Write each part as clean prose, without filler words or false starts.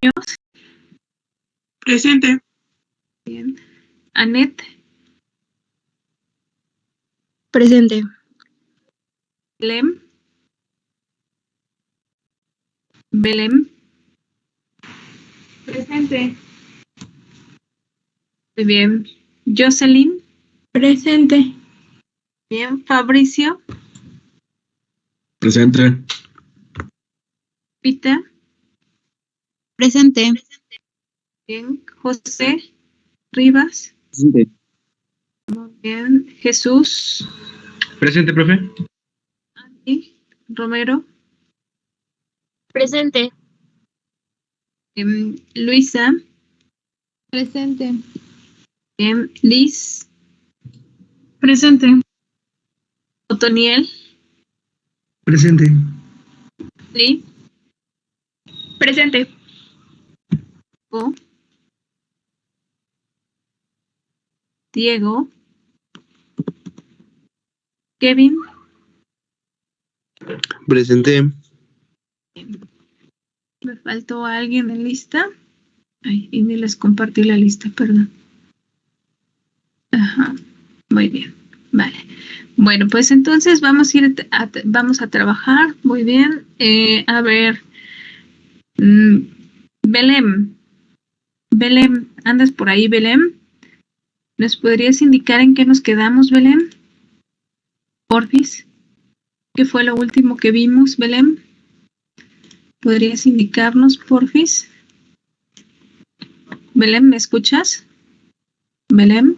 Muñoz. Presente. Bien. Anet. Presente. Belém. Belém. Presente. Muy bien. Jocelyn. Presente. Bien. Fabricio. Presente. Pita. Presente. Bien. José Rivas. Presente. Muy bien. Jesús. Presente, profe. Andy Romero. Presente. Luisa. Presente. Bien. Liz. Presente. Otoniel. Presente. Lee. Presente. O. Diego. Kevin. Presente. Me faltó alguien en lista. Ay, y ni les compartí la lista, perdón. Ajá, muy bien, vale. Bueno, pues entonces vamos a ir vamos a trabajar, muy bien. A ver, Belém. Belém, ¿andas por ahí, Belém? ¿Nos podrías indicar en qué nos quedamos, Belém? Porfis. ¿Qué fue lo último que vimos, Belém? ¿Podrías indicarnos, porfis? Belém, ¿me escuchas? Belém.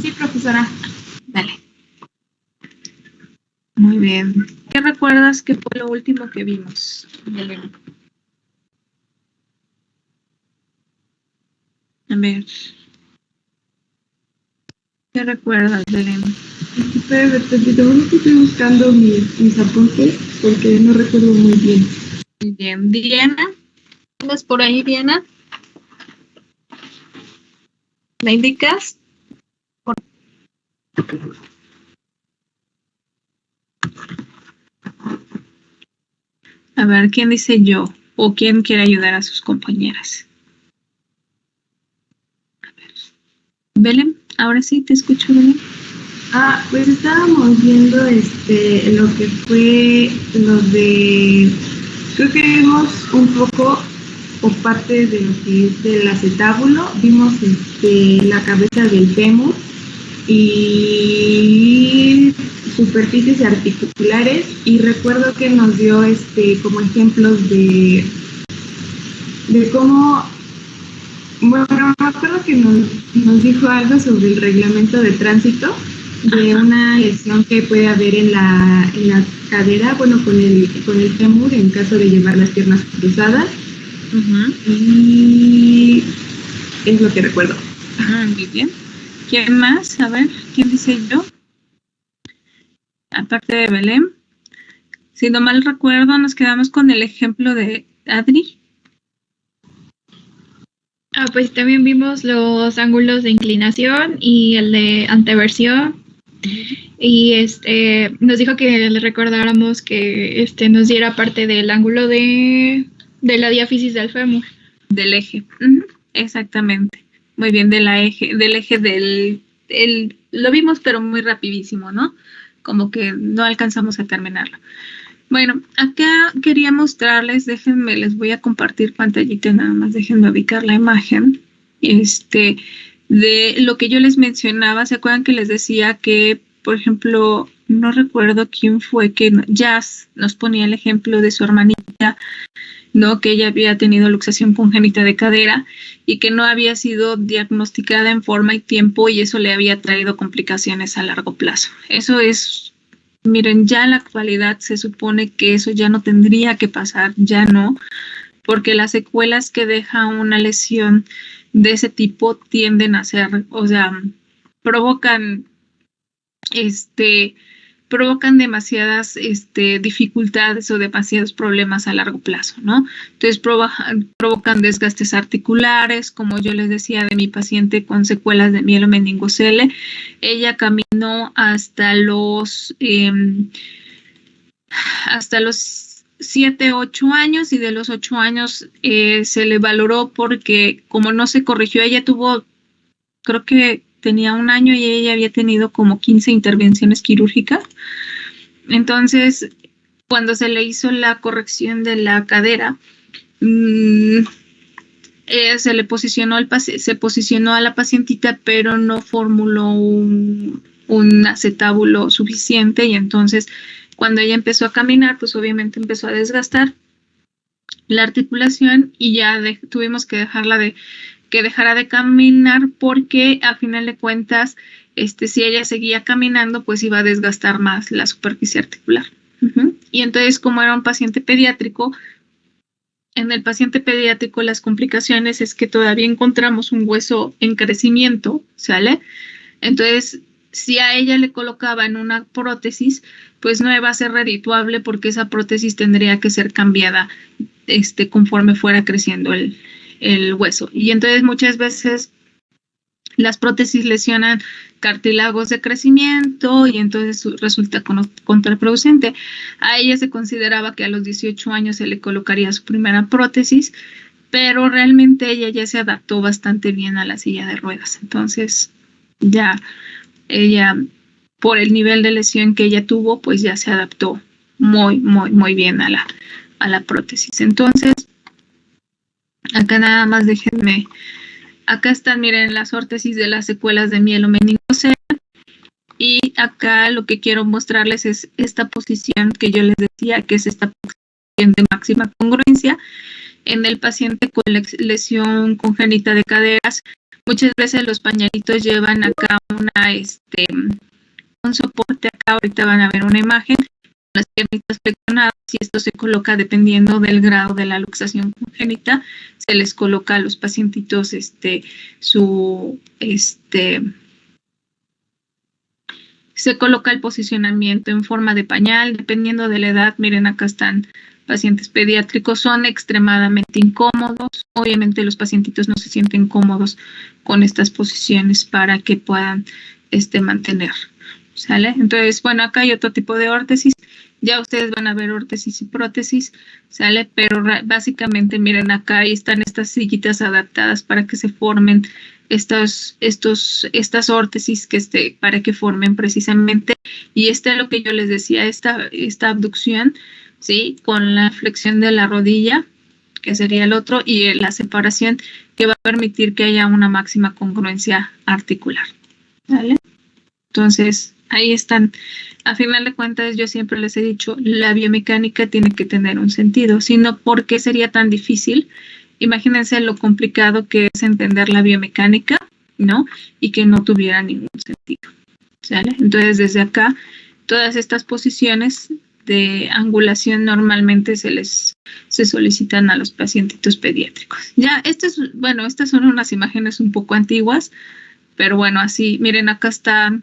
Sí, profesora. Dale. Muy bien. ¿Qué recuerdas que fue lo último que vimos, Belém? A ver. ¿Qué recuerdas, Belém? Espera, estoy buscando mis apuntes porque no recuerdo muy bien. Muy bien. Diana. ¿Andas por ahí, Diana? ¿Me indicas? A ver, ¿quién dice yo? ¿O quién quiere ayudar a sus compañeras? A ver. Belém, ahora sí te escucho, Belém. Pues estábamos viendo lo que fue lo de, creo que vimos un poco o parte de lo que es del acetábulo, vimos la cabeza del fémur y superficies articulares, y recuerdo que nos dio como ejemplos de cómo, bueno, me acuerdo que nos dijo algo sobre el reglamento de tránsito de una lesión que puede haber en la cadera, bueno, con el fémur en caso de llevar las piernas cruzadas. Y es lo que recuerdo. Muy bien. ¿Quién más? A ver, ¿quién dice yo? Aparte de Belém. Si no mal recuerdo, nos quedamos con el ejemplo de Adri. Pues también vimos los ángulos de inclinación y el de anteversión. Y nos dijo que le recordáramos que nos diera parte del ángulo de la diáfisis del fémur. Del eje. Exactamente. Muy bien, del eje lo vimos, pero muy rapidísimo, ¿no? Como que no alcanzamos a terminarlo. Bueno, acá quería mostrarles, déjenme, les voy a compartir pantallita nada más, déjenme ubicar la imagen, de lo que yo les mencionaba. ¿Se acuerdan que les decía que, por ejemplo, no recuerdo quién fue que Jazz nos ponía el ejemplo de su hermanita, ¿no? Que ella había tenido luxación congénita de cadera y que no había sido diagnosticada en forma y tiempo, y eso le había traído complicaciones a largo plazo. Eso es, miren, ya en la actualidad se supone que eso ya no tendría que pasar, ya no, porque las secuelas que deja una lesión de ese tipo tienden a ser, o sea, provocan demasiadas dificultades o demasiados problemas a largo plazo, ¿no? Entonces provocan desgastes articulares, como yo les decía de mi paciente con secuelas de mielomeningocele. Ella caminó hasta los 7, 8 años, y de los 8 años se le valoró porque como no se corrigió, ella tuvo, creo que tenía 1 año y ella había tenido como 15 intervenciones quirúrgicas. Entonces, cuando se le hizo la corrección de la cadera, se le posicionó se posicionó a la pacientita, pero no formuló un acetábulo suficiente, y entonces cuando ella empezó a caminar, pues obviamente empezó a desgastar la articulación y ya tuvimos que que dejara de caminar, porque a final de cuentas, si ella seguía caminando, pues iba a desgastar más la superficie articular. Y entonces, como era un paciente pediátrico, en el paciente pediátrico las complicaciones es que todavía encontramos un hueso en crecimiento, ¿sale? Entonces, si a ella le colocaban una prótesis, pues no iba a ser redituable, porque esa prótesis tendría que ser cambiada conforme fuera creciendo el hueso. Y entonces muchas veces las prótesis lesionan cartílagos de crecimiento y entonces resulta contraproducente. A ella se consideraba que a los 18 años se le colocaría su primera prótesis, pero realmente ella ya se adaptó bastante bien a la silla de ruedas. Entonces, ya ella, por el nivel de lesión que ella tuvo, pues ya se adaptó muy, muy, muy bien a la prótesis. Entonces, acá nada más déjenme. Acá están, miren, las órtesis de las secuelas de mielomeningocele. Y acá lo que quiero mostrarles es esta posición que yo les decía, que es esta posición de máxima congruencia en el paciente con lesión congénita de caderas. Muchas veces los pañalitos llevan acá un soporte. Acá ahorita van a ver una imagen, las piernitas flexionadas, y esto se coloca dependiendo del grado de la luxación congénita. Se les coloca a los pacientitos se coloca el posicionamiento en forma de pañal, dependiendo de la edad. Miren, acá están pacientes pediátricos, son extremadamente incómodos. Obviamente los pacientitos no se sienten cómodos con estas posiciones para que puedan mantener, ¿sale? Entonces, bueno, acá hay otro tipo de órtesis. Ya ustedes van a ver órtesis y prótesis, ¿sale? Pero básicamente, miren, acá ahí están estas sillitas adaptadas para que se formen estas órtesis, para que formen precisamente. Y es lo que yo les decía, esta abducción, ¿sí? Con la flexión de la rodilla, que sería el otro, y la separación, que va a permitir que haya una máxima congruencia articular, ¿vale? Entonces, ahí están. A final de cuentas, yo siempre les he dicho, la biomecánica tiene que tener un sentido, si no, ¿por qué sería tan difícil? Imagínense lo complicado que es entender la biomecánica, ¿no? Y que no tuviera ningún sentido, ¿sale? Entonces, desde acá, todas estas posiciones de angulación normalmente se solicitan a los pacientitos pediátricos. Ya, estas son unas imágenes un poco antiguas, pero bueno, así, miren, acá está.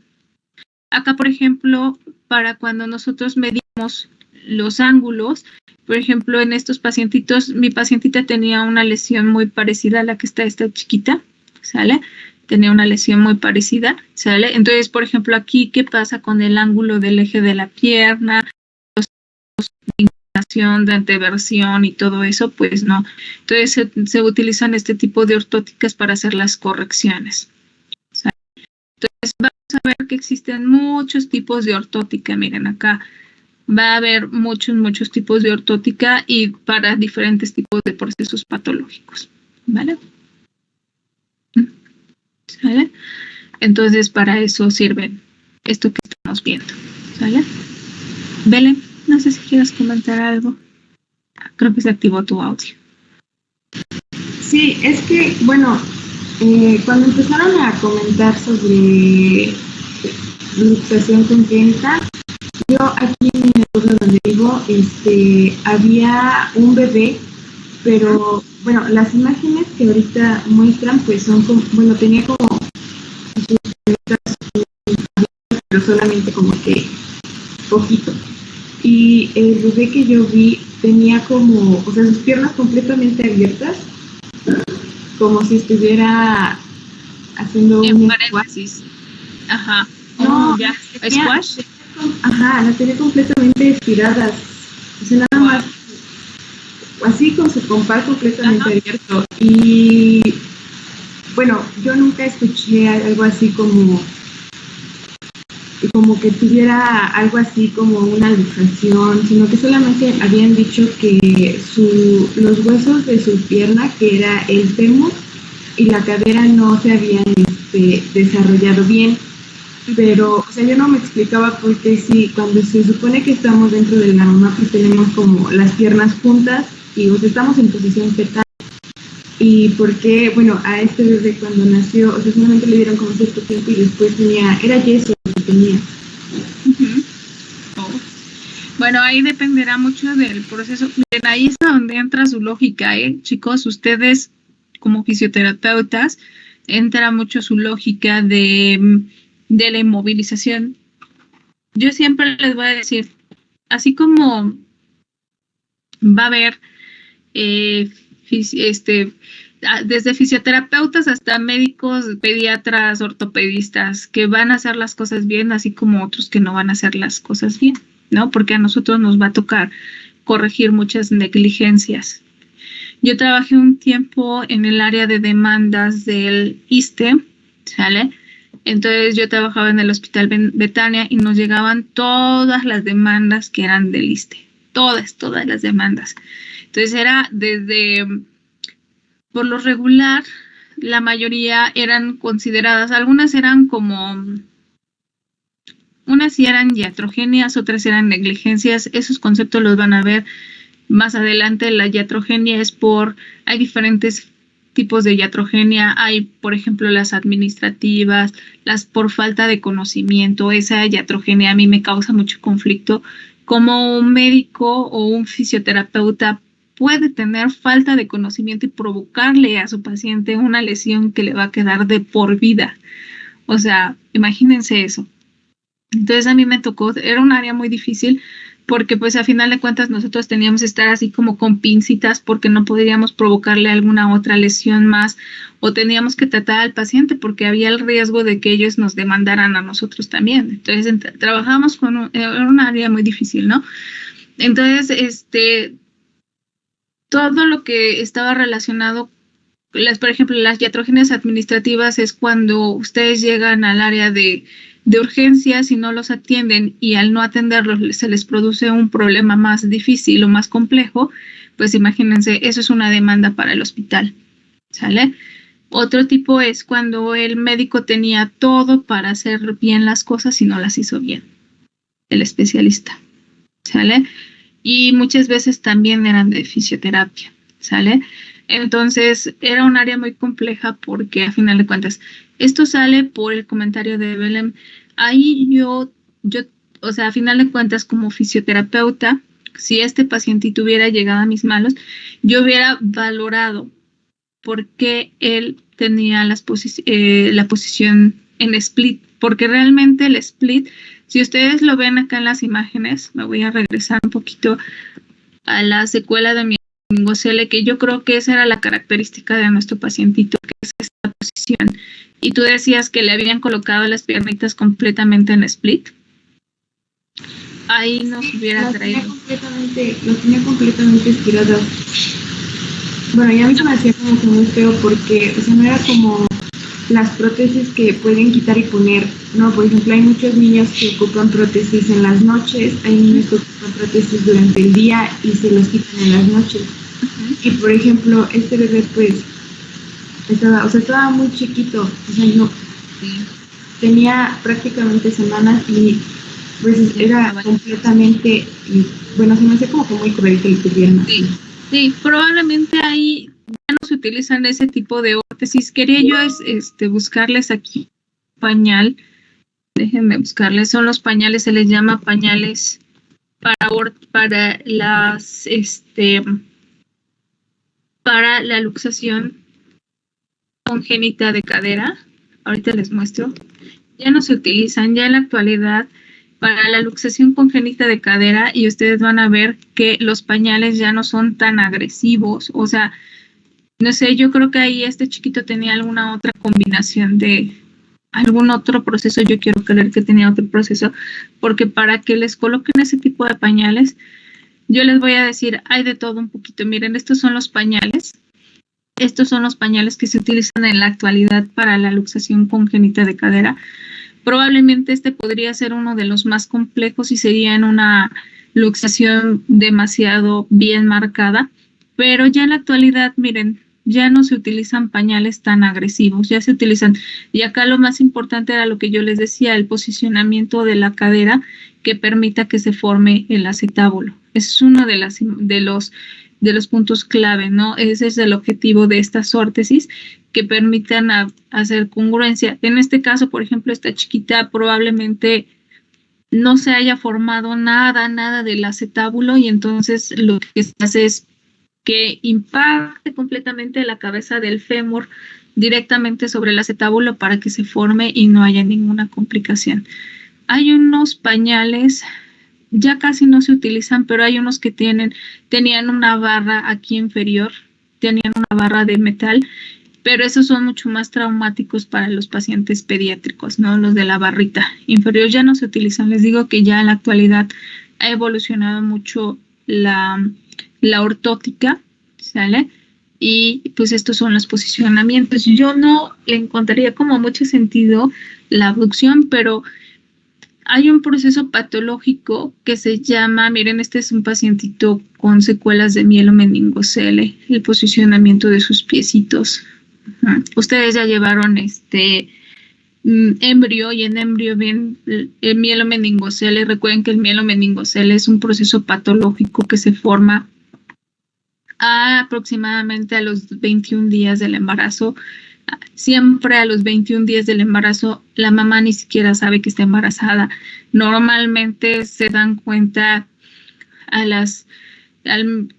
Acá, por ejemplo, para cuando nosotros medimos los ángulos, por ejemplo, en estos pacientitos, mi pacientita tenía una lesión muy parecida a la que está esta chiquita, ¿sale? Tenía una lesión muy parecida, ¿sale? Entonces, por ejemplo, aquí, ¿qué pasa con el ángulo del eje de la pierna? De inclinación, de anteversión y todo eso, pues no. Entonces, se utilizan este tipo de ortóticas para hacer las correcciones. Entonces, vamos a ver que existen muchos tipos de ortótica. Miren, acá va a haber muchos tipos de ortótica y para diferentes tipos de procesos patológicos, ¿vale? ¿Sale? Entonces, para eso sirve esto que estamos viendo, ¿sale? Belén, no sé si quieres comentar algo. Creo que se activó tu audio. Sí, es que, bueno, cuando empezaron a comentar sobre luxación congénita, yo aquí en el pueblo donde vivo, había un bebé, pero bueno, las imágenes que ahorita muestran, pues son como, bueno, tenía como sus piernas, pero solamente como que poquito. Y el bebé que yo vi tenía como, o sea, sus piernas completamente abiertas, como si estuviera haciendo un paréntesis. Ajá. No, ya. ¿Squash? Ajá, las tenía completamente estiradas. O sea, nada más así con su compás completamente abierto. Y bueno, yo nunca escuché algo así como que tuviera algo así como una luxación, sino que solamente habían dicho que los huesos de su pierna, que era el fémur y la cadera, no se habían desarrollado bien. Pero, o sea, yo no me explicaba por qué si cuando se supone que estamos dentro de la mamá, pues tenemos como las piernas juntas y pues, estamos en posición fetal. Y por qué, bueno, a este bebé cuando nació, o sea, solamente le dieron como cierto tiempo y después era yeso lo que tenía. Oh. Bueno, ahí dependerá mucho del proceso. Miren, ahí es donde entra su lógica, chicos, ustedes como fisioterapeutas, entra mucho su lógica de la inmovilización. Yo siempre les voy a decir, así como va a haber desde fisioterapeutas hasta médicos, pediatras, ortopedistas, que van a hacer las cosas bien, así como otros que no van a hacer las cosas bien, ¿no? Porque a nosotros nos va a tocar corregir muchas negligencias. Yo trabajé un tiempo en el área de demandas del ISSSTE, ¿sale? Entonces yo trabajaba en el Hospital Betania y nos llegaban todas las demandas que eran del ISSSTE, todas las demandas. Entonces era desde, por lo regular, la mayoría eran consideradas, algunas eran como, unas sí eran iatrogenias, otras eran negligencias. Esos conceptos los van a ver más adelante. La iatrogenia hay diferentes tipos de iatrogenia. Hay, por ejemplo, las administrativas, las por falta de conocimiento. Esa iatrogenia a mí me causa mucho conflicto. Como un médico o un fisioterapeuta puede tener falta de conocimiento y provocarle a su paciente una lesión que le va a quedar de por vida. O sea, imagínense eso. Entonces a mí me tocó, era un área muy difícil porque pues a final de cuentas nosotros teníamos que estar así como con pincitas porque no podríamos provocarle alguna otra lesión más o teníamos que tratar al paciente porque había el riesgo de que ellos nos demandaran a nosotros también. Entonces trabajamos era un área muy difícil, ¿no? Entonces, todo lo que estaba relacionado, por ejemplo, las iatrogenias administrativas es cuando ustedes llegan al área de urgencias y no los atienden y al no atenderlos se les produce un problema más difícil o más complejo, pues imagínense, eso es una demanda para el hospital, ¿sale? Otro tipo es cuando el médico tenía todo para hacer bien las cosas y no las hizo bien, el especialista, ¿sale? Y muchas veces también eran de fisioterapia, ¿sale? Entonces, era un área muy compleja porque, a final de cuentas, esto sale por el comentario de Belén. Ahí yo, o sea, a final de cuentas, como fisioterapeuta, si este pacientito hubiera llegado a mis manos, yo hubiera valorado por qué él tenía la posición en split, porque realmente el split, si ustedes lo ven acá en las imágenes, me voy a regresar un poquito a la secuela de mi meningocele, que yo creo que esa era la característica de nuestro pacientito, que es esta posición. Y tú decías que le habían colocado las piernitas completamente en split. Ahí nos hubiera traído. Lo tenía completamente estiradas. Bueno, ya a mí se me hacía como que muy feo porque, o sea, no era como las prótesis que pueden quitar y poner. No, por ejemplo, hay muchos niños que ocupan prótesis en las noches, hay niños que ocupan prótesis durante el día y se los quitan en las noches. Y por ejemplo, este bebé pues estaba muy chiquito, o sea, no tenía prácticamente semanas y pues era completamente, bueno, se me hace como que muy cruel que le tuvieran así. Sí, probablemente ahí ya no se utilizan ese tipo de órtesis. Quería yo buscarles aquí pañal. Déjenme buscarles. Son los pañales, se les llama pañales para las para la luxación congénita de cadera. Ahorita les muestro. Ya no se utilizan, ya en la actualidad para la luxación congénita de cadera, y ustedes van a ver que los pañales ya no son tan agresivos. O sea, no sé, yo creo que ahí este chiquito tenía alguna otra combinación de algún otro proceso. Yo quiero creer que tenía otro proceso, porque para que les coloquen ese tipo de pañales Yo les voy a decir, hay de todo un poquito. Miren, estos son los pañales. Estos son los pañales que se utilizan en la actualidad para la luxación congénita de cadera. Probablemente este podría ser uno de los más complejos y sería en una luxación demasiado bien marcada, pero ya en la actualidad, miren, ya no se utilizan pañales tan agresivos, ya se utilizan, y acá lo más importante era lo que yo les decía, el posicionamiento de la cadera que permita que se forme el acetábulo. Es uno de los puntos clave, ¿no? Ese es el objetivo de estas órtesis, que permitan hacer congruencia. En este caso, por ejemplo, esta chiquita probablemente no se haya formado nada del acetábulo y entonces lo que se hace es que impacte completamente la cabeza del fémur directamente sobre el acetábulo para que se forme y no haya ninguna complicación. Hay unos pañales, ya casi no se utilizan, pero hay unos que tenían una barra aquí inferior, tenían una barra de metal, pero esos son mucho más traumáticos para los pacientes pediátricos, ¿no? Los de la barrita inferior ya no se utilizan. Les digo que ya en la actualidad ha evolucionado mucho la ortótica, ¿sale? Y pues estos son los posicionamientos. Yo no le encontraría como mucho sentido la abducción, pero hay un proceso patológico que se llama, miren, este es un pacientito con secuelas de mielomeningocele, el posicionamiento de sus piecitos. Ustedes ya llevaron embrio y en embrio ven el mielomeningocele. Recuerden que el mielomeningocele es un proceso patológico que se forma aproximadamente a los 21 días del embarazo. Siempre a los 21 días del embarazo la mamá ni siquiera sabe que está embarazada. Normalmente se dan cuenta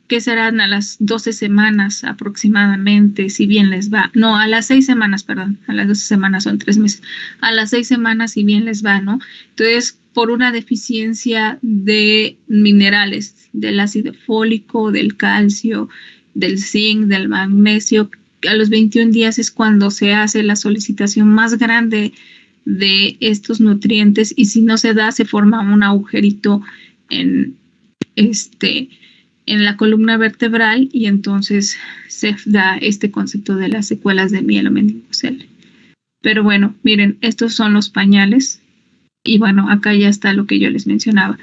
que serán a las 12 semanas aproximadamente, si bien les va. No, a las 6 semanas, perdón, a las 12 semanas son 3 meses. A las 6 semanas, si bien les va, ¿no? Entonces, por una deficiencia de minerales, del ácido fólico, del calcio, del zinc, del magnesio, a los 21 días es cuando se hace la solicitación más grande de estos nutrientes y si no se da, se forma un agujerito en la columna vertebral y entonces se da este concepto de las secuelas de mielomeningocele. Pero bueno, miren, estos son los pañales y bueno, acá ya está lo que yo les mencionaba.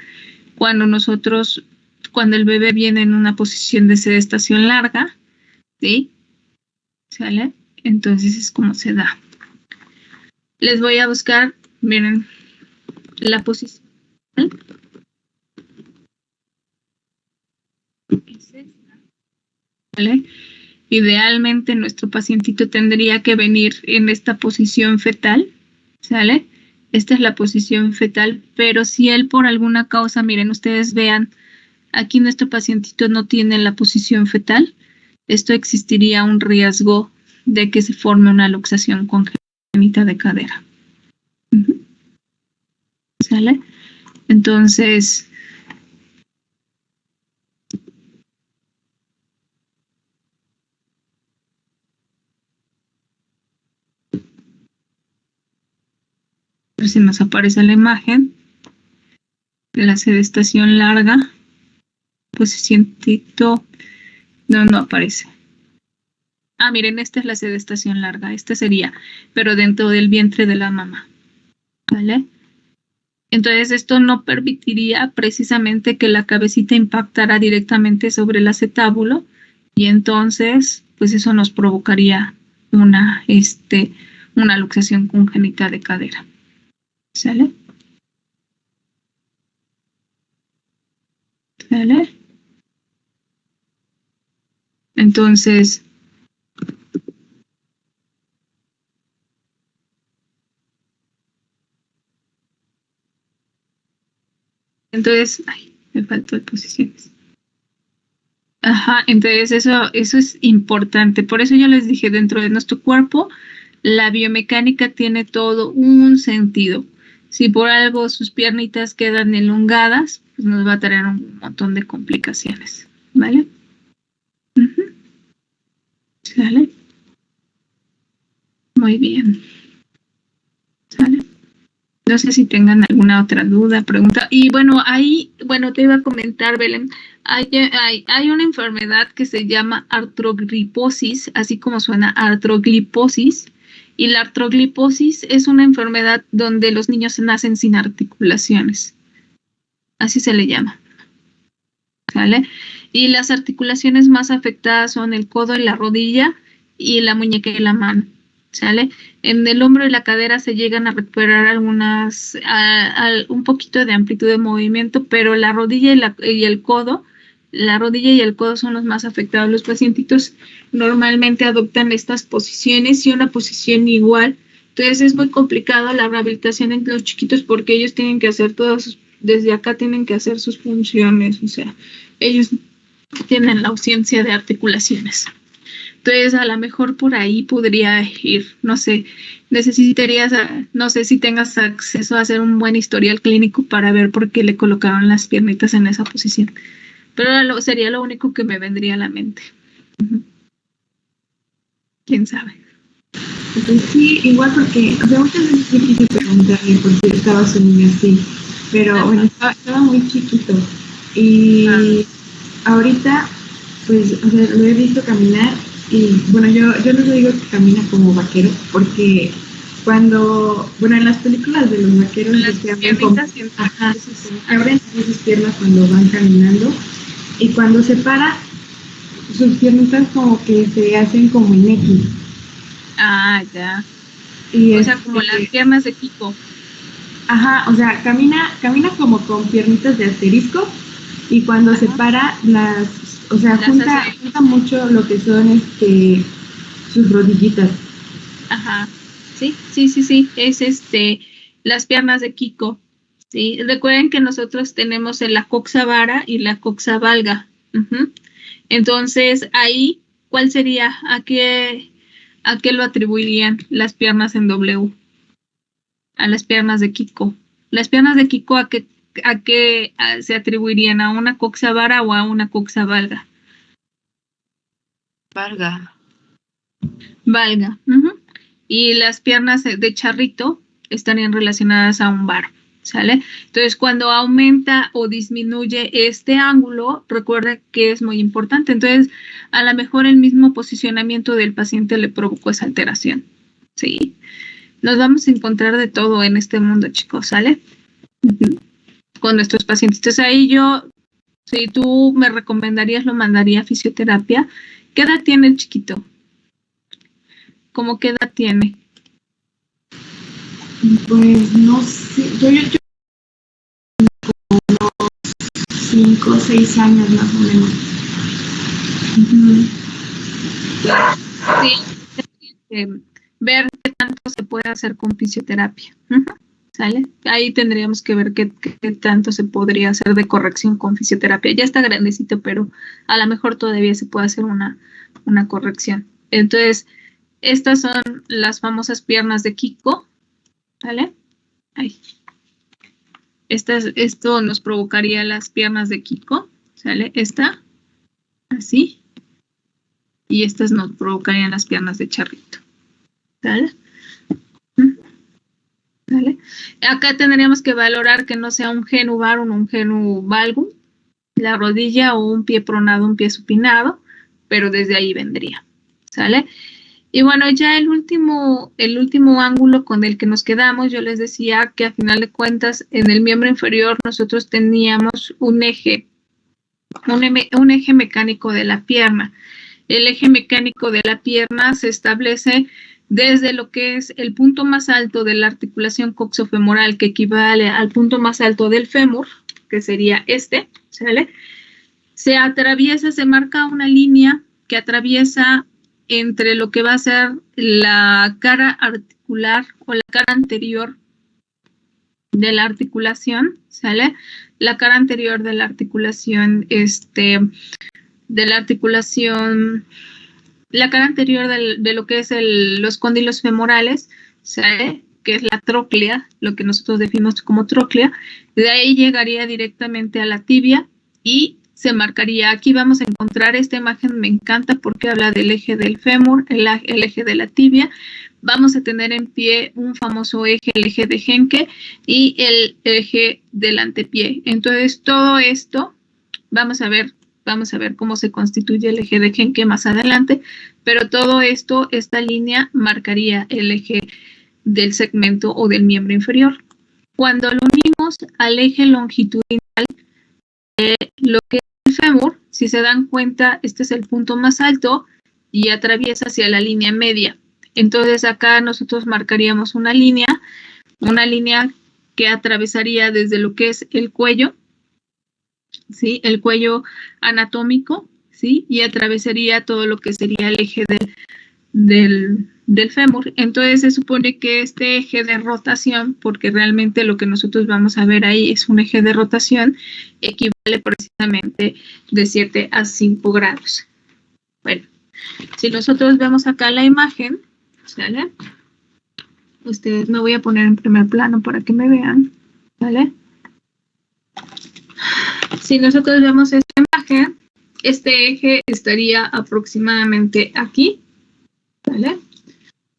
Cuando el bebé viene en una posición de sedestación larga, ¿sí? ¿Sale? Entonces es como se da. Les voy a buscar, miren, la posición. Es esta. ¿Vale? Idealmente nuestro pacientito tendría que venir en esta posición fetal, ¿sale? Esta es la posición fetal, pero si él por alguna causa, miren, ustedes vean, aquí nuestro pacientito no tiene la posición fetal, esto existiría un riesgo de que se forme una luxación congénita de cadera. ¿Sale? Entonces, a ver si nos aparece la imagen de la sedestación larga. Pacientito, no aparece. Miren, esta es la sedestación larga, esta sería, pero dentro del vientre de la mamá, ¿vale? Entonces esto no permitiría precisamente que la cabecita impactara directamente sobre el acetábulo y entonces, pues eso nos provocaría una luxación congénita de cadera, ¿sale? ¿Sale? Entonces, me faltó de posiciones. Entonces eso es importante. Por eso yo les dije, dentro de nuestro cuerpo, la biomecánica tiene todo un sentido. Si por algo sus piernitas quedan elongadas, pues nos va a traer un montón de complicaciones, ¿vale? ¿Sale? Muy bien. ¿Sale? No sé si tengan alguna otra duda, pregunta. Y bueno, ahí, bueno, te iba a comentar, Belén, hay una enfermedad que se llama artrogliposis, así como suena artrogliposis. Y la artrogliposis es una enfermedad donde los niños nacen sin articulaciones. Así se le llama. ¿Vale? Y las articulaciones más afectadas son el codo y la rodilla y la muñeca y la mano. ¿Sale? En el hombro y la cadera se llegan a recuperar algunas, un poquito de amplitud de movimiento, pero la rodilla y el codo, la rodilla y el codo son los más afectados. Los pacientitos normalmente adoptan estas posiciones y una posición igual. Entonces es muy complicado la rehabilitación en los chiquitos porque ellos tienen que hacer desde acá tienen que hacer sus funciones, o sea, ellos tienen la ausencia de articulaciones. Entonces, a lo mejor por ahí podría ir, no sé, necesitarías, no sé si tengas acceso a hacer un buen historial clínico para ver por qué le colocaron las piernitas en esa posición. Pero sería lo único que me vendría a la mente. ¿Quién sabe? Pues sí, igual porque, o sea, muchas veces sí quise preguntarle por qué estaba su niño así, pero bueno, estaba muy chiquito y ahorita, pues, o sea, lo he visto caminar. Y bueno, yo no digo que camina como vaquero, porque bueno, en las películas de los vaqueros las piernitas abren sus piernas cuando van caminando, y cuando se para, sus piernitas como que se hacen como en X. Ah, ya. Y o sea, como las piernas de Kiko. Ajá, o sea, camina como con piernitas de asterisco, y cuando se para, o sea, junta mucho lo que son sus rodillitas. Ajá. Sí. Es las piernas de Kiko. Sí. Recuerden que nosotros tenemos la coxa vara y la coxa valga. Entonces, ahí, ¿cuál sería? ¿A qué lo atribuirían las piernas en W? A las piernas de Kiko. Las piernas de Kiko, ¿a qué se atribuirían? ¿A una coxa vara o a una coxa valga? Valga. Y las piernas de Charrito estarían relacionadas a un varo, ¿sale? Entonces, cuando aumenta o disminuye este ángulo, recuerda que es muy importante. Entonces, a lo mejor el mismo posicionamiento del paciente le provocó esa alteración, ¿sí? Nos vamos a encontrar de todo en este mundo, chicos, ¿sale? Con nuestros pacientes. Entonces, ahí si tú me recomendarías, lo mandaría a fisioterapia. ¿Qué edad tiene el chiquito? ¿Cómo qué edad tiene? Pues no sé, yo como unos 5 o 6 años más o menos. Sí, ver qué tanto se puede hacer con fisioterapia. ¿Sale? Ahí tendríamos que ver qué tanto se podría hacer de corrección con fisioterapia. Ya está grandecito, pero a lo mejor todavía se puede hacer una corrección. Entonces, estas son las famosas piernas de Kiko, ¿vale? Ahí. Esto nos provocaría las piernas de Kiko, ¿sale? Esta, así. Y estas nos provocarían las piernas de Charrito, ¿sale? ¿Vale? Acá tendríamos que valorar que no sea un genu varum o un genu valgum, la rodilla o un pie pronado, un pie supinado, pero desde ahí vendría, ¿sale? Y bueno, ya el último ángulo con el que nos quedamos, yo les decía que a final de cuentas en el miembro inferior nosotros teníamos un eje mecánico de la pierna. El eje mecánico de la pierna se establece desde lo que es el punto más alto de la articulación coxofemoral, que equivale al punto más alto del fémur, que sería ¿sale? Se marca una línea que atraviesa entre lo que va a ser la cara articular o la cara anterior de la articulación, ¿sale? La cara anterior de la articulación, la cara anterior de lo que es los cóndilos femorales, ¿sale? Que es la tróclea, lo que nosotros definimos como tróclea. De ahí llegaría directamente a la tibia y se marcaría. Aquí vamos a encontrar esta imagen, me encanta porque habla del eje del fémur, el eje de la tibia. Vamos a tener en pie un famoso eje, el eje de Henke y el eje del antepié. Entonces, todo esto, vamos a ver cómo se constituye el eje de Henke más adelante, pero todo esto, esta línea marcaría el eje del segmento o del miembro inferior. Cuando lo unimos al eje longitudinal, lo que es el fémur, si se dan cuenta, este es el punto más alto y atraviesa hacia la línea media. Entonces acá nosotros marcaríamos una línea que atravesaría desde lo que es el cuello, ¿sí? El cuello anatómico, ¿sí? Y atravesaría todo lo que sería el eje del fémur. Entonces se supone que este eje de rotación, porque realmente lo que nosotros vamos a ver ahí es un eje de rotación, equivale precisamente de 7 a 5 grados. Bueno, si nosotros vemos acá la imagen, ¿sale? Ustedes me voy a poner en primer plano para que me vean, ¿vale? Si nosotros vemos esta imagen, este eje estaría aproximadamente aquí, ¿vale?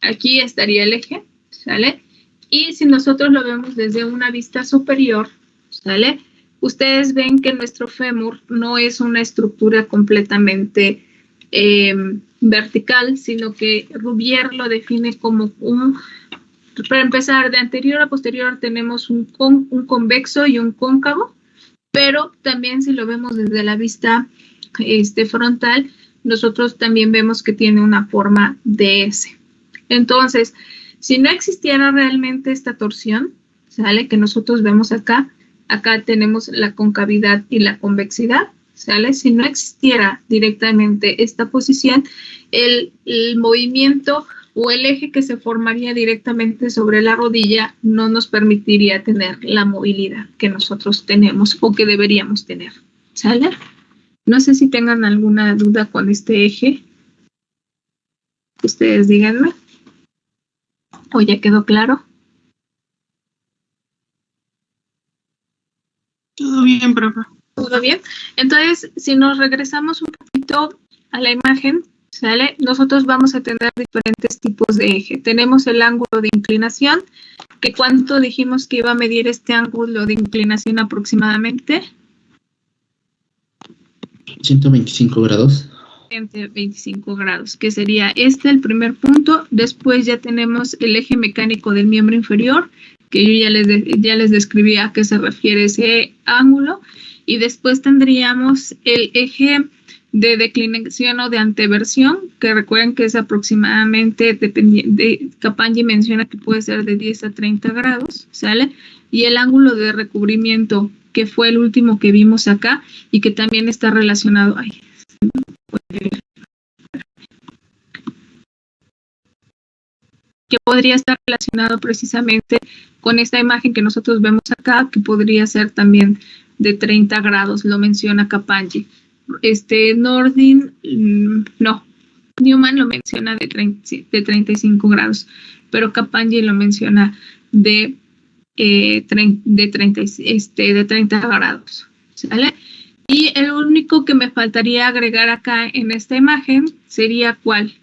Aquí estaría el eje, ¿sale? Y si nosotros lo vemos desde una vista superior, ¿sale? Ustedes ven que nuestro fémur no es una estructura completamente vertical, sino que Rubier lo define como para empezar, de anterior a posterior tenemos un convexo y un cóncavo, pero también si lo vemos desde la vista frontal, nosotros también vemos que tiene una forma de S. Entonces, si no existiera realmente esta torsión, ¿sale? Que nosotros vemos acá tenemos la concavidad y la convexidad, ¿sale? Si no existiera directamente esta posición, el movimiento o el eje que se formaría directamente sobre la rodilla no nos permitiría tener la movilidad que nosotros tenemos o que deberíamos tener, ¿sale? No sé si tengan alguna duda con este eje. Ustedes díganme. ¿O ya quedó claro? Todo bien, profe. ¿Todo bien? Entonces, si nos regresamos un poquito a la imagen, ¿sale? Nosotros vamos a tener diferentes tipos de eje. Tenemos el ángulo de inclinación, que ¿cuánto dijimos que iba a medir este ángulo de inclinación aproximadamente? 125 grados. 125 grados, que sería el primer punto. Después ya tenemos el eje mecánico del miembro inferior, que yo ya les describí a qué se refiere ese ángulo. Y después tendríamos el eje de declinación o de anteversión, que recuerden que es aproximadamente, Capanggi menciona que puede ser de 10 a 30 grados, ¿sale? Y el ángulo de recubrimiento, que fue el último que vimos acá y que también está relacionado, que podría estar relacionado precisamente con esta imagen que nosotros vemos acá, que podría ser también de 30 grados, lo menciona Capanggi. Nordin, no, Newman lo menciona de 35 grados, pero Capanggi lo menciona de 30 grados, ¿sale? Y el único que me faltaría agregar acá en esta imagen sería ¿cuál?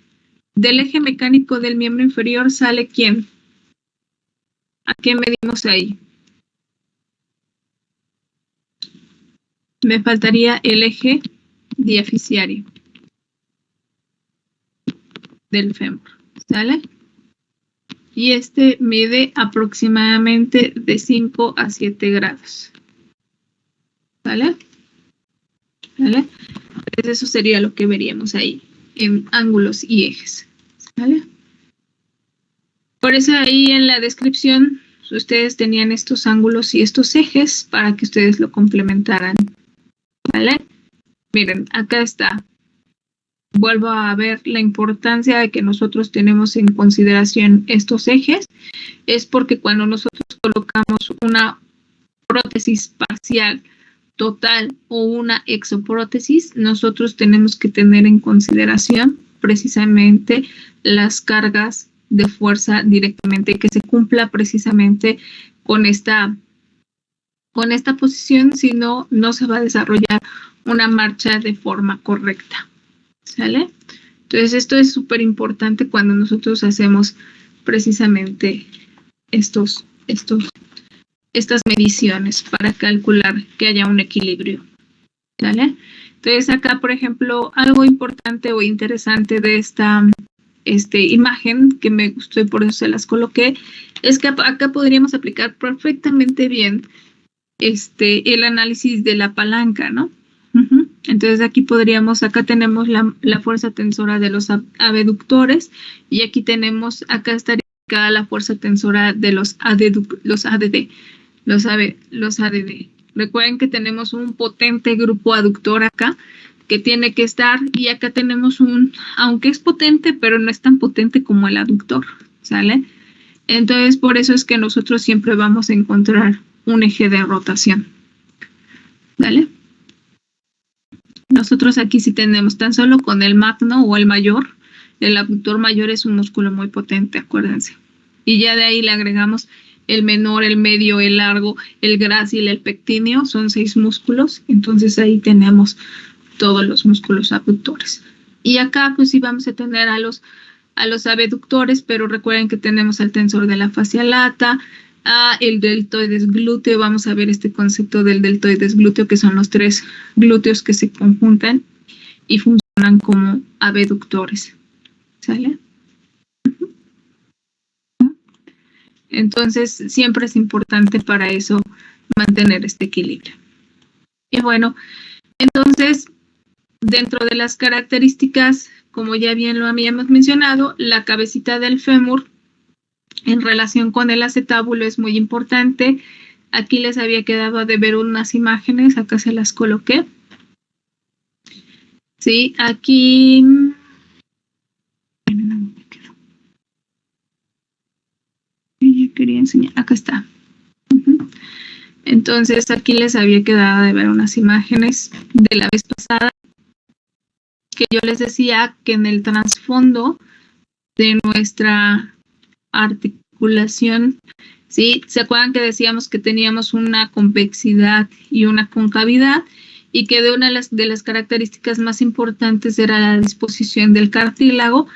Del eje mecánico del miembro inferior sale ¿quién? ¿A qué medimos ahí? Me faltaría el eje diaficiario del fémur, ¿sale? Y mide aproximadamente de 5 a 7 grados, ¿sale? ¿Vale? Entonces eso sería lo que veríamos ahí en ángulos y ejes, ¿vale? Por eso ahí en la descripción ustedes tenían estos ángulos y estos ejes para que ustedes lo complementaran, ¿vale? Miren, acá está. Vuelvo a ver la importancia de que nosotros tenemos en consideración estos ejes. Es porque cuando nosotros colocamos una prótesis parcial, total o una exoprótesis, nosotros tenemos que tener en consideración precisamente las cargas de fuerza directamente, que se cumpla precisamente con esta con esta posición, si no, no se va a desarrollar una marcha de forma correcta. ¿Sale? Entonces, esto es súper importante cuando nosotros hacemos precisamente estas mediciones para calcular que haya un equilibrio. ¿Sale? Entonces, acá, por ejemplo, algo importante o interesante de esta imagen que me gustó y por eso se las coloqué, es que acá podríamos aplicar perfectamente bien el análisis de la palanca, ¿no? Entonces aquí acá tenemos la fuerza tensora de los abductores y aquí tenemos, acá estaría indicada la fuerza tensora de los ADD. Recuerden que tenemos un potente grupo aductor acá que tiene que estar, y acá tenemos aunque es potente, pero no es tan potente como el aductor, ¿sale? Entonces, por eso es que nosotros siempre vamos a encontrar un eje de rotación, ¿vale? Nosotros aquí sí tenemos tan solo con el magno o el mayor, el abductor mayor es un músculo muy potente, acuérdense. Y ya de ahí le agregamos el menor, el medio, el largo, el grácil, el pectíneo, son 6 músculos, entonces ahí tenemos todos los músculos abductores. Y acá pues sí vamos a tener a los abductores, pero recuerden que tenemos al tensor de la fascia lata, el deltoides glúteo. Vamos a ver este concepto del deltoides glúteo, que son los 3 glúteos que se conjuntan y funcionan como abductores. ¿Sale? Entonces, siempre es importante para eso mantener este equilibrio. Y bueno, entonces, dentro de las características, como ya bien lo habíamos mencionado, la cabecita del fémur en relación con el acetábulo es muy importante. Aquí les había quedado de ver unas imágenes, acá se las coloqué. Sí, aquí... Yo quería enseñar, acá está. Entonces, aquí les había quedado de ver unas imágenes de la vez pasada, que yo les decía que en el trasfondo de nuestra articulación, ¿sí? ¿Se acuerdan que decíamos que teníamos una convexidad y una concavidad? Y que de una de las características más importantes era la disposición del cartílago,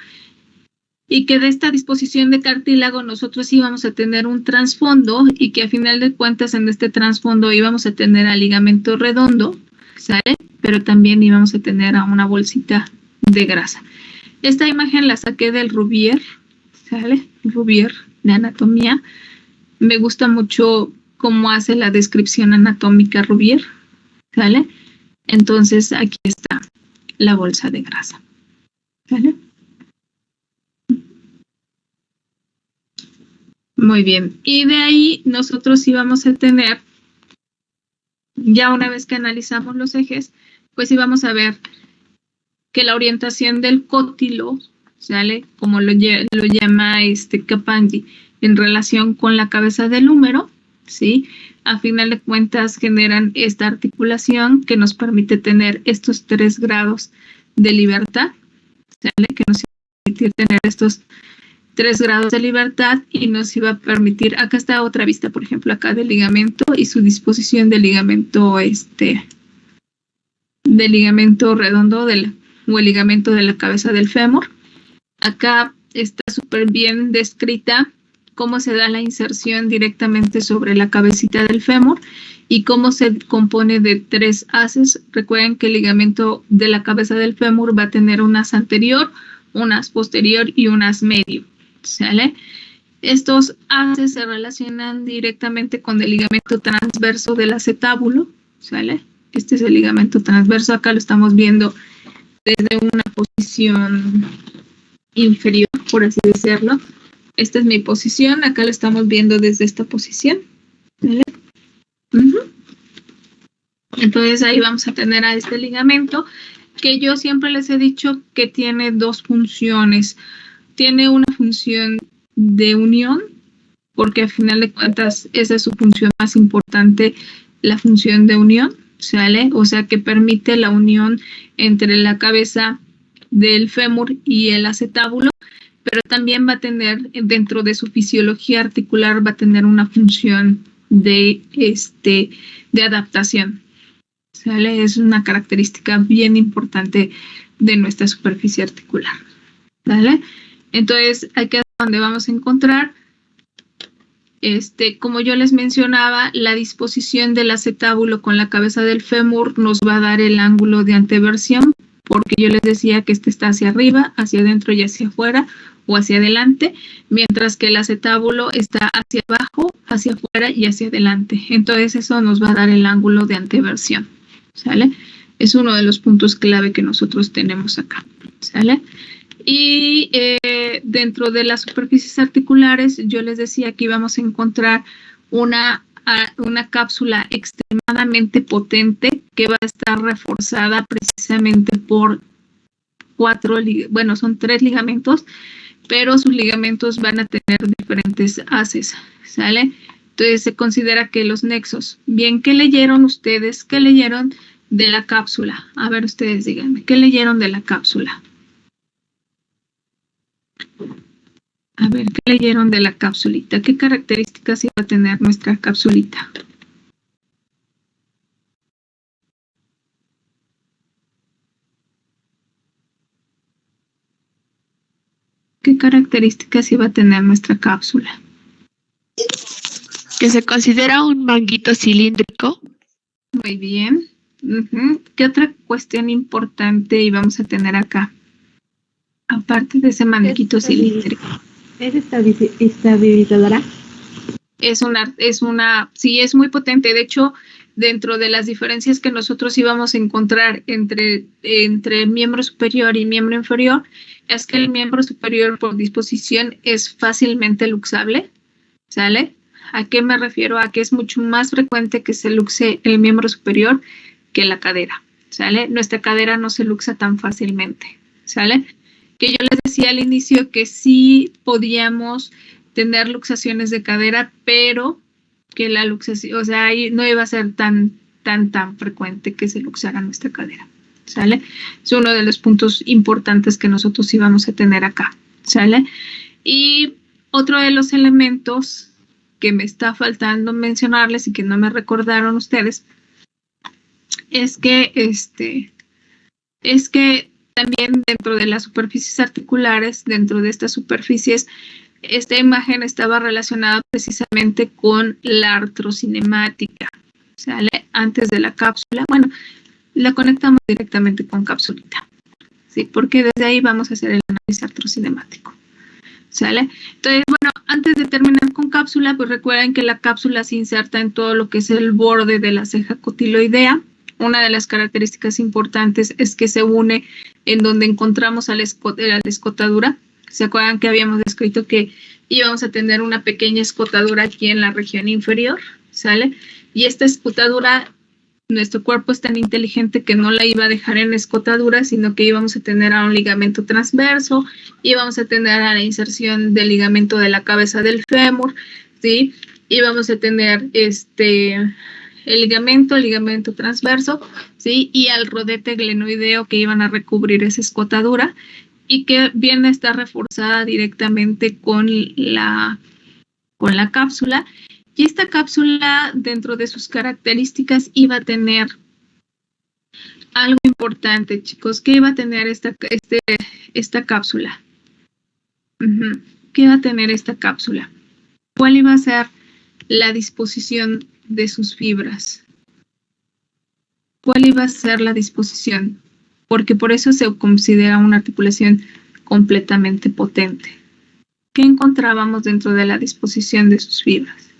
y que de esta disposición de cartílago nosotros íbamos a tener un trasfondo, y que a final de cuentas en este trasfondo íbamos a tener al ligamento redondo, ¿sale? Pero también íbamos a tener a una bolsita de grasa. Esta imagen la saqué del Rubier, ¿sale? Rubier de anatomía. Me gusta mucho cómo hace la descripción anatómica Rubier, ¿sale? Entonces aquí está la bolsa de grasa, ¿sale? Muy bien. Y de ahí nosotros íbamos a tener, ya una vez que analizamos los ejes, pues íbamos a ver que la orientación del cótilo, ¿sale? Como lo llama Capandi, en relación con la cabeza del húmero, ¿sí? A final de cuentas generan esta articulación que nos permite tener estos 3 grados de libertad, ¿sale? Que nos iba a permitir tener estos 3 grados de libertad y nos iba a permitir, acá está otra vista, por ejemplo, acá del ligamento y su disposición del ligamento, del ligamento redondo o el ligamento de la cabeza del fémur. Acá está súper bien descrita cómo se da la inserción directamente sobre la cabecita del fémur y cómo se compone de 3 haces. Recuerden que el ligamento de la cabeza del fémur va a tener un haz anterior, un haz posterior y un haz medio, ¿sale? Estos haces se relacionan directamente con el ligamento transverso del acetábulo, ¿sale? Este es el ligamento transverso, acá lo estamos viendo desde una posición inferior, por así decirlo. Esta es mi posición, acá lo estamos viendo desde esta posición, ¿vale? Entonces ahí vamos a tener a este ligamento, que yo siempre les he dicho que tiene 2 funciones. Tiene una función de unión, porque al final de cuentas esa es su función más importante, la función de unión, ¿sale? O sea, que permite la unión entre la cabeza del fémur y el acetábulo, pero también va a tener, dentro de su fisiología articular, va a tener una función de adaptación. ¿Sale? Es una característica bien importante de nuestra superficie articular. ¿Vale? Entonces, aquí es donde vamos a encontrar, como yo les mencionaba, la disposición del acetábulo con la cabeza del fémur nos va a dar el ángulo de anteversión, porque yo les decía que este está hacia arriba, hacia adentro y hacia afuera, o hacia adelante, mientras que el acetábulo está hacia abajo, hacia afuera y hacia adelante. Entonces, eso nos va a dar el ángulo de anteversión. ¿Sale? Es uno de los puntos clave que nosotros tenemos acá. ¿Sale? Y dentro de las superficies articulares, yo les decía que íbamos a encontrar una cápsula extremadamente potente que va a estar reforzada precisamente por son 3 ligamentos, pero sus ligamentos van a tener diferentes haces. ¿Sale? Entonces se considera que los nexos, bien, ¿qué leyeron ustedes? ¿Qué leyeron de la cápsula? A ver, ustedes díganme, ¿qué leyeron de la cápsula? A ver, ¿qué leyeron de la capsulita? ¿Qué características iba a tener nuestra capsulita? ¿Qué características iba a tener nuestra cápsula? Que se considera un manguito cilíndrico. Muy bien. ¿Qué otra cuestión importante íbamos a tener acá? Aparte de ese manguito cilíndrico. ¿Es estabilizadora? Sí, es muy potente. De hecho, dentro de las diferencias que nosotros íbamos a encontrar entre miembro superior y miembro inferior, es que el miembro superior por disposición es fácilmente luxable. ¿Sale? ¿A qué me refiero? A que es mucho más frecuente que se luxe el miembro superior que la cadera. ¿Sale? Nuestra cadera no se luxa tan fácilmente. ¿Sale? Que yo les decía al inicio que sí podíamos tener luxaciones de cadera, pero que la luxación, o sea, ahí no iba a ser tan frecuente que se luxara nuestra cadera. ¿Sale? Es uno de los puntos importantes que nosotros íbamos a tener acá. ¿Sale? Y otro de los elementos que me está faltando mencionarles y que no me recordaron ustedes es que también dentro de las superficies articulares, dentro de estas superficies, esta imagen estaba relacionada precisamente con la artrocinemática. ¿Sale? Antes de la cápsula, bueno, la conectamos directamente con capsulita, ¿sí? Porque desde ahí vamos a hacer el análisis artrocinemático. ¿Sale? Entonces, bueno, antes de terminar con cápsula, pues recuerden que la cápsula se inserta en todo lo que es el borde de la ceja cotiloidea. Una de las características importantes es que se une en donde encontramos a la escotadura. ¿Se acuerdan que habíamos descrito que íbamos a tener una pequeña escotadura aquí en la región inferior? ¿Sale? Y esta escotadura, nuestro cuerpo es tan inteligente que no la iba a dejar en escotadura, sino que íbamos a tener a un ligamento transverso, íbamos a tener a la inserción del ligamento de la cabeza del fémur, ¿sí? Íbamos a tener el ligamento transverso, ¿sí? Y al rodete glenoideo que iban a recubrir esa escotadura y que viene a estar reforzada directamente con la cápsula. Y esta cápsula, dentro de sus características, iba a tener algo importante, chicos. ¿Qué iba a tener esta cápsula? ¿Qué iba a tener esta cápsula? ¿Cuál iba a ser la disposición de sus fibras? ¿Cuál iba a ser la disposición? Porque por eso se considera una articulación completamente potente. ¿Qué encontrábamos dentro de la disposición de sus fibras?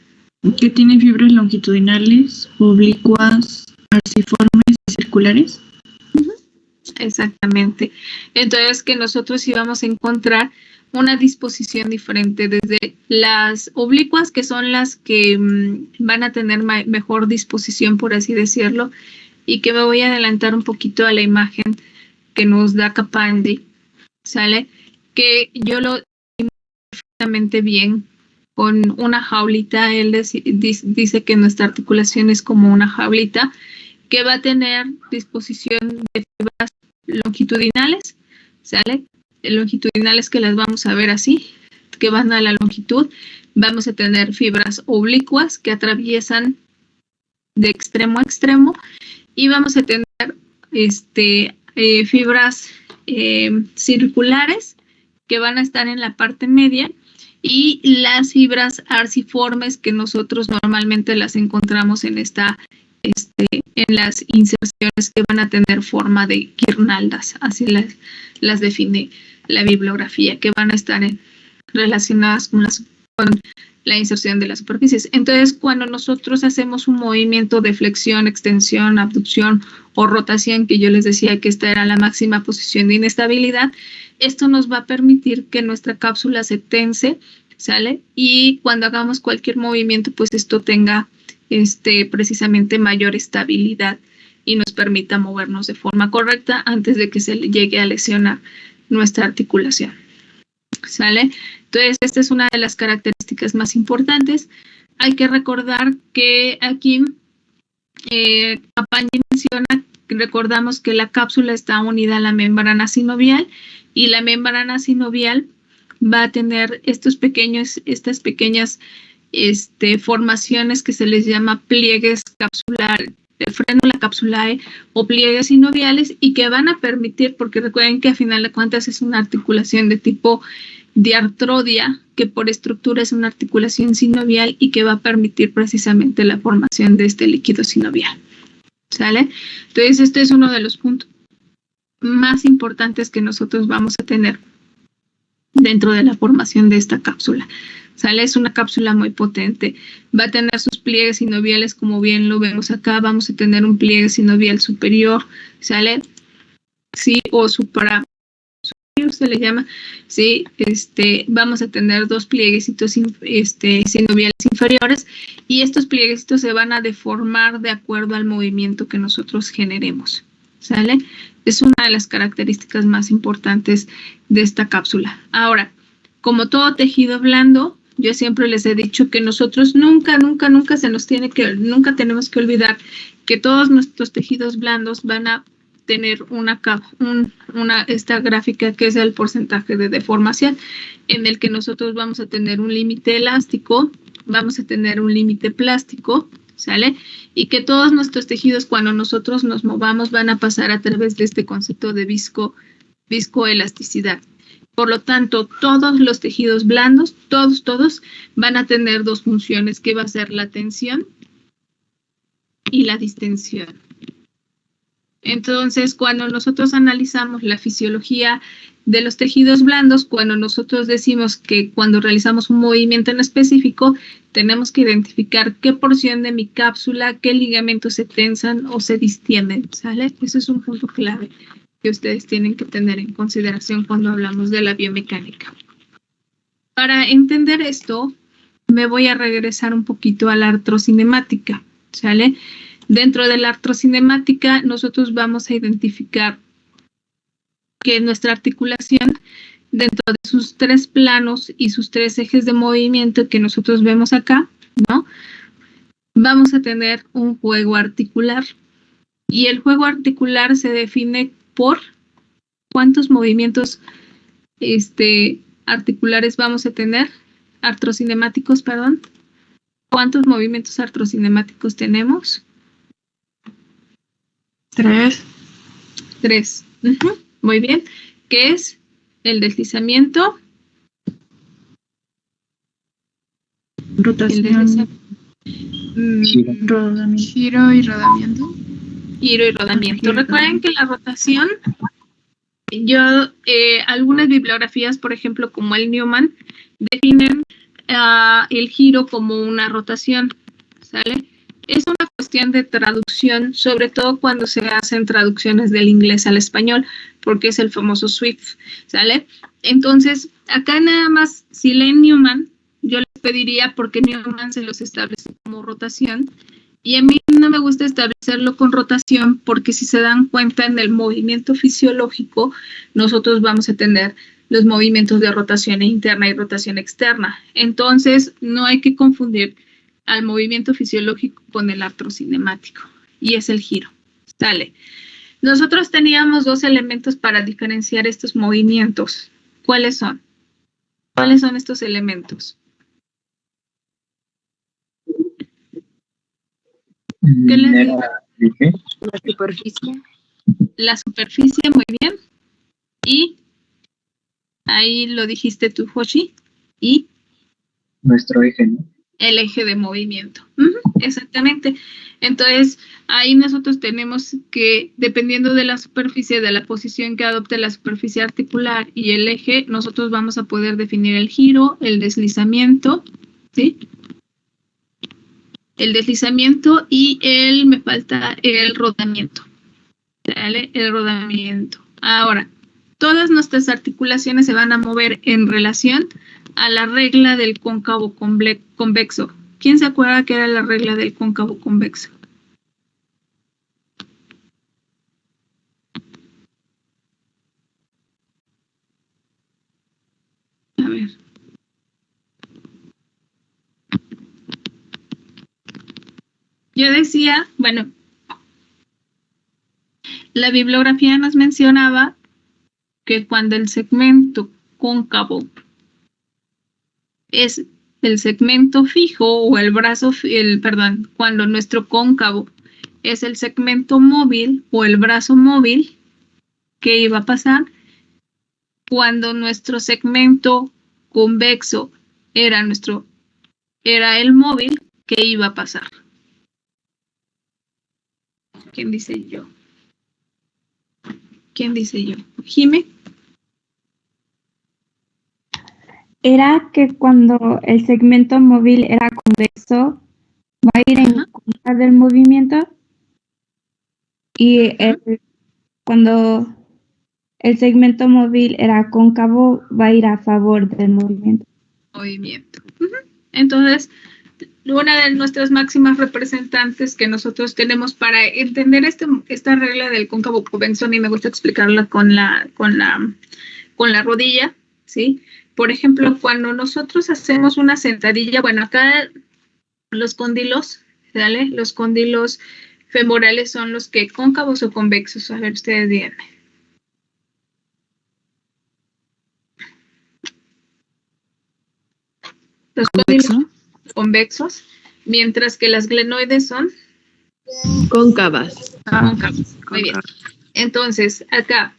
Que tiene fibras longitudinales, oblicuas, arciformes y circulares. Exactamente. Entonces, que nosotros íbamos a encontrar una disposición diferente desde las oblicuas, que son las que van a tener mejor disposición, por así decirlo, y que me voy a adelantar un poquito a la imagen que nos da Capandi, ¿sale? Que yo lo perfectamente bien con una jaulita. Él dice que nuestra articulación es como una jaulita que va a tener disposición de fibras longitudinales, ¿sale? Longitudinales que las vamos a ver así, que van a la longitud, vamos a tener fibras oblicuas que atraviesan de extremo a extremo y vamos a tener fibras circulares que van a estar en la parte media y las fibras arciformes que nosotros normalmente las encontramos en en las inserciones que van a tener forma de guirnaldas, así las define la bibliografía, que van a estar relacionadas con la inserción de las superficies. Entonces, cuando nosotros hacemos un movimiento de flexión, extensión, abducción o rotación, que yo les decía que esta era la máxima posición de inestabilidad, esto nos va a permitir que nuestra cápsula se tense, ¿sale? Y cuando hagamos cualquier movimiento, pues esto tenga precisamente mayor estabilidad y nos permita movernos de forma correcta antes de que se llegue a lesionar nuestra articulación. ¿Sale? Entonces, esta es una de las características más importantes. Hay que recordar que aquí Papagni menciona, recordamos que la cápsula está unida a la membrana sinovial y la membrana sinovial va a tener estas pequeñas formaciones que se les llama pliegues capsulares, frénula capsulae o pliegues sinoviales y que van a permitir, porque recuerden que a final de cuentas es una articulación de tipo diartrodia, que por estructura es una articulación sinovial y que va a permitir precisamente la formación de este líquido sinovial. ¿Sale? Entonces, este es uno de los puntos más importantes que nosotros vamos a tener dentro de la formación de esta cápsula. ¿Sale? Es una cápsula muy potente. Va a tener sus pliegues sinoviales, como bien lo vemos acá. Vamos a tener un pliegue sinovial superior, ¿sale? Sí, o superior se le llama, ¿sí? Vamos a tener dos plieguecitos sinoviales inferiores y estos plieguecitos se van a deformar de acuerdo al movimiento que nosotros generemos, ¿sale? Es una de las características más importantes de esta cápsula. Ahora, como todo tejido blando, yo siempre les he dicho que nosotros nunca tenemos que olvidar que todos nuestros tejidos blandos van a tener esta gráfica que es el porcentaje de deformación, en el que nosotros vamos a tener un límite elástico, vamos a tener un límite plástico, ¿sale? Y que todos nuestros tejidos, cuando nosotros nos movamos, van a pasar a través de este concepto de viscoelasticidad. Por lo tanto, todos los tejidos blandos, todos van a tener dos funciones, que va a ser la tensión y la distensión. Entonces, cuando nosotros analizamos la fisiología de los tejidos blandos, cuando nosotros decimos que cuando realizamos un movimiento en específico, tenemos que identificar qué porción de mi cápsula, qué ligamentos se tensan o se distienden, ¿sale? Eso es un punto clave que ustedes tienen que tener en consideración cuando hablamos de la biomecánica. Para entender esto, me voy a regresar un poquito a la artrocinemática, ¿sale? Dentro de la artrocinemática, nosotros vamos a identificar que nuestra articulación, dentro de sus tres planos y sus tres ejes de movimiento que nosotros vemos acá, ¿no? Vamos a tener un juego articular. Y el juego articular se define por cuántos movimientos articulares vamos a tener, artrocinemáticos, perdón. ¿Cuántos movimientos artrocinemáticos tenemos? 3. Muy bien. ¿Qué es? El deslizamiento. Rotación. Giro y rodamiento. Giro y rodamiento. Recuerden que la rotación, algunas bibliografías, por ejemplo, como el Newman, definen el giro como una rotación, ¿sale? Es una cuestión de traducción, sobre todo cuando se hacen traducciones del inglés al español, porque es el famoso Swift, ¿sale? Entonces, acá nada más, si leen Newman, yo les pediría, porque Newman se los establece como rotación, y a mí no me gusta establecerlo con rotación, porque si se dan cuenta en el movimiento fisiológico, nosotros vamos a tener los movimientos de rotación interna y rotación externa. Entonces, no hay que confundir al movimiento fisiológico con el artrocinemático, y es el giro. ¿Sale? Nosotros teníamos dos elementos para diferenciar estos movimientos. ¿Cuáles son? ¿Cuáles son estos elementos? ¿Qué les digo? Dije, La superficie. La superficie, muy bien. Y ahí lo dijiste tú, Hoshi. Y nuestro eje, ¿no? el eje de movimiento. Exactamente. Entonces, ahí nosotros tenemos que, dependiendo de la superficie, de la posición que adopte la superficie articular y el eje, nosotros vamos a poder definir el giro, el deslizamiento, ¿sí? El deslizamiento y me falta el rodamiento. ¿Vale? El rodamiento. Ahora, todas nuestras articulaciones se van a mover en relación a la regla del cóncavo convexo. ¿Quién se acuerda que era la regla del cóncavo convexo? A ver. Yo decía, bueno, la bibliografía nos mencionaba que cuando el segmento cóncavo es el segmento fijo o el brazo, perdón, cuando nuestro cóncavo es el segmento móvil o el brazo móvil, ¿qué iba a pasar? Cuando nuestro segmento convexo era el móvil, ¿qué iba a pasar? ¿Quién dice yo? ¿Quién dice yo? ¿Jime? Era que cuando el segmento móvil era convexo, va a ir en contra del movimiento y cuando el segmento móvil era cóncavo, va a ir a favor del movimiento. Entonces, una de nuestras máximas representantes que nosotros tenemos para entender esta regla del cóncavo convexo, y me gusta explicarla con la rodilla, ¿sí? Por ejemplo, cuando nosotros hacemos una sentadilla, bueno, acá los cóndilos, ¿vale? Los cóndilos femorales son los que cóncavos o convexos. A ver, ustedes díganme. Los cóndilos convexos, mientras que las glenoides son Cóncavas. cóncavas. Muy bien. Entonces, acá,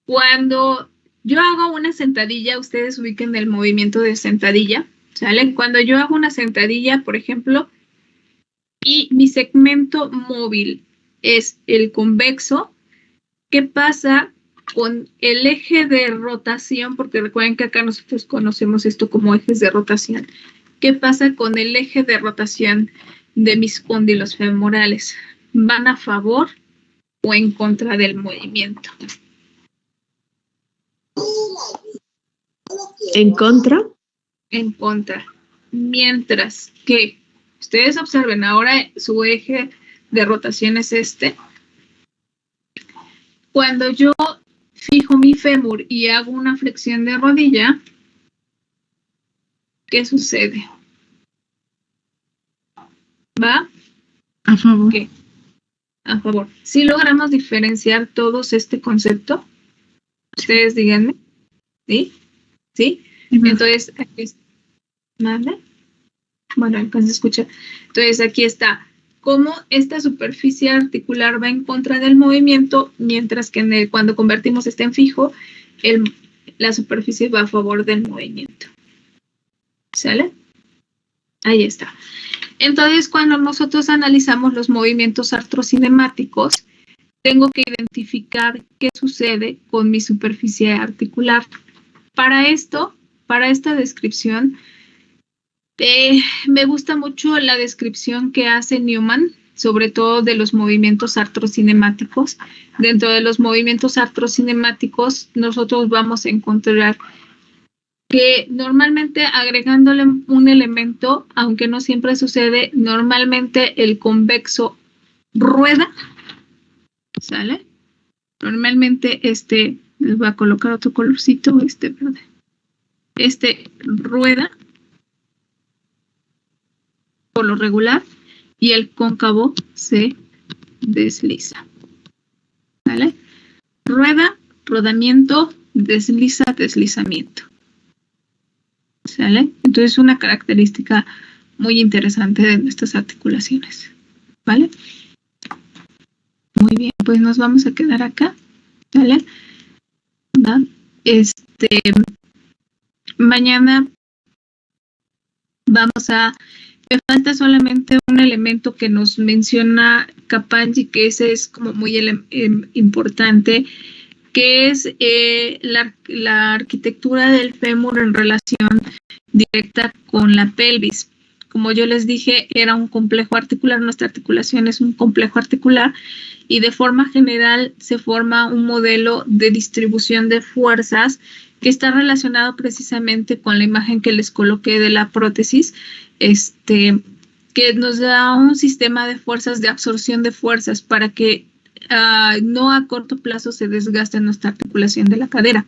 cuando yo hago una sentadilla, ustedes ubiquen el movimiento de sentadilla, ¿sale? Cuando yo hago una sentadilla, por ejemplo, y mi segmento móvil es el convexo, ¿qué pasa con el eje de rotación? Porque recuerden que acá nosotros conocemos esto como ejes de rotación. ¿Qué pasa con el eje de rotación de mis cóndilos femorales? ¿Van a favor o en contra del movimiento? ¿En contra? En contra. Mientras que, ustedes observen, ahora su eje de rotación es este. Cuando yo fijo mi fémur y hago una flexión de rodilla, ¿qué sucede? ¿Va? A favor. ¿Qué? A favor. ¿Sí logramos diferenciar todos este concepto? Ustedes díganme. ¿Sí? ¿Sí? Entonces, aquí está. ¿Vale? Bueno, entonces escucha. Entonces, aquí está. Cómo esta superficie articular va en contra del movimiento, mientras que cuando convertimos este en fijo, la superficie va a favor del movimiento. ¿Sale? Ahí está. Entonces, cuando nosotros analizamos los movimientos artrocinemáticos, tengo que identificar qué sucede con mi superficie articular. Para esta descripción, me gusta mucho la descripción que hace Newman, sobre todo de los movimientos artrocinemáticos. Dentro de los movimientos artrocinemáticos, nosotros vamos a encontrar que normalmente agregándole un elemento, aunque no siempre sucede, normalmente el convexo rueda, ¿sale? Normalmente les voy a colocar otro colorcito, verde. Rueda por lo regular y el cóncavo se desliza, ¿vale? Rueda, rodamiento, desliza, deslizamiento. ¿Sale? Entonces, una característica muy interesante de nuestras articulaciones. ¿vale? Muy bien, pues nos vamos a quedar acá, ¿vale? ¿Va? Mañana vamos a... Me falta solamente un elemento que nos menciona Kapanji, que ese es como muy importante, que es la arquitectura del fémur en relación directa con la pelvis. Como yo les dije, era un complejo articular, nuestra articulación es un complejo articular y de forma general se forma un modelo de distribución de fuerzas que está relacionado precisamente con la imagen que les coloqué de la prótesis, que nos da un sistema de fuerzas, de absorción de fuerzas para que no a corto plazo se desgaste nuestra articulación de la cadera.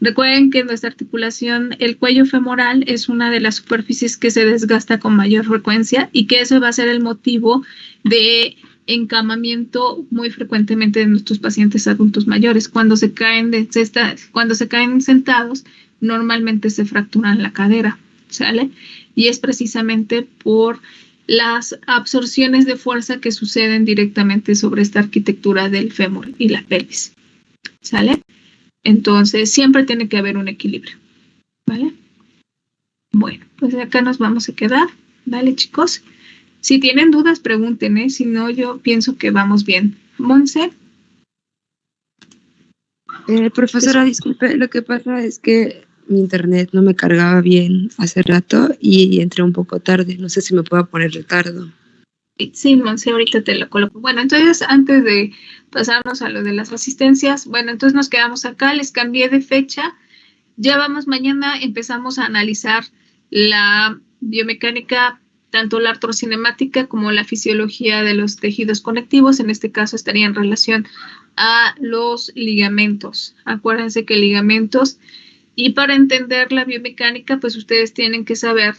Recuerden que nuestra articulación, el cuello femoral, es una de las superficies que se desgasta con mayor frecuencia y que eso va a ser el motivo de encamamiento muy frecuentemente de nuestros pacientes adultos mayores. Cuando se caen sentados, normalmente se fracturan la cadera, ¿sale? Y es precisamente por las absorciones de fuerza que suceden directamente sobre esta arquitectura del fémur y la pelvis, ¿sale? Entonces, siempre tiene que haber un equilibrio, ¿vale? Bueno, pues acá nos vamos a quedar, ¿vale, chicos? Si tienen dudas, pregunten, ¿eh? Si no, yo pienso que vamos bien. Monse. Profesora, disculpe, lo que pasa es que mi internet no me cargaba bien hace rato y entré un poco tarde. No sé si me puedo poner retardo. Sí, Monse, ahorita te lo coloco. Bueno, entonces, antes de pasarnos a lo de las asistencias, bueno, entonces nos quedamos acá, les cambié de fecha. Ya vamos mañana, empezamos a analizar la biomecánica, tanto la artrocinemática como la fisiología de los tejidos conectivos. En este caso estaría en relación a los ligamentos. Acuérdense que ligamentos, y para entender la biomecánica, pues ustedes tienen que saber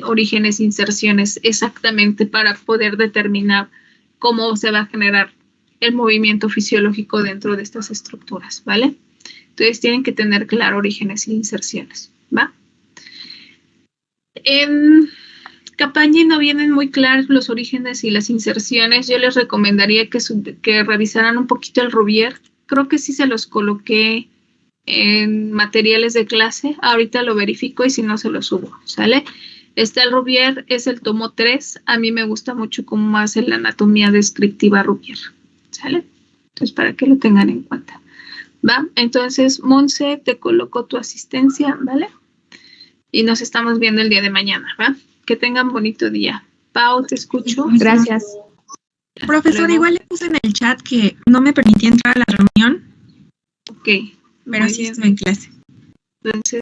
orígenes, inserciones, exactamente para poder determinar cómo se va a generar el movimiento fisiológico dentro de estas estructuras, ¿vale? Entonces tienen que tener claro orígenes e inserciones, ¿va? En Kapanji no vienen muy claros los orígenes y las inserciones. Yo les recomendaría que revisaran un poquito el Rouvier. Creo que sí se los coloqué en materiales de clase. Ahorita lo verifico y si no se lo subo, ¿sale? Está el Rouvier, es el tomo 3. A mí me gusta mucho cómo hace la anatomía descriptiva Rouvier, ¿sale? Entonces, para que lo tengan en cuenta. ¿Va? Entonces, Monse, te coloco tu asistencia, ¿vale? Y nos estamos viendo el día de mañana, ¿va? Que tengan bonito día. Pau, te escucho. Gracias. Profesor, igual le puse en el chat que no me permitía entrar a la reunión, Ok. pero sí estoy en clase. Entonces,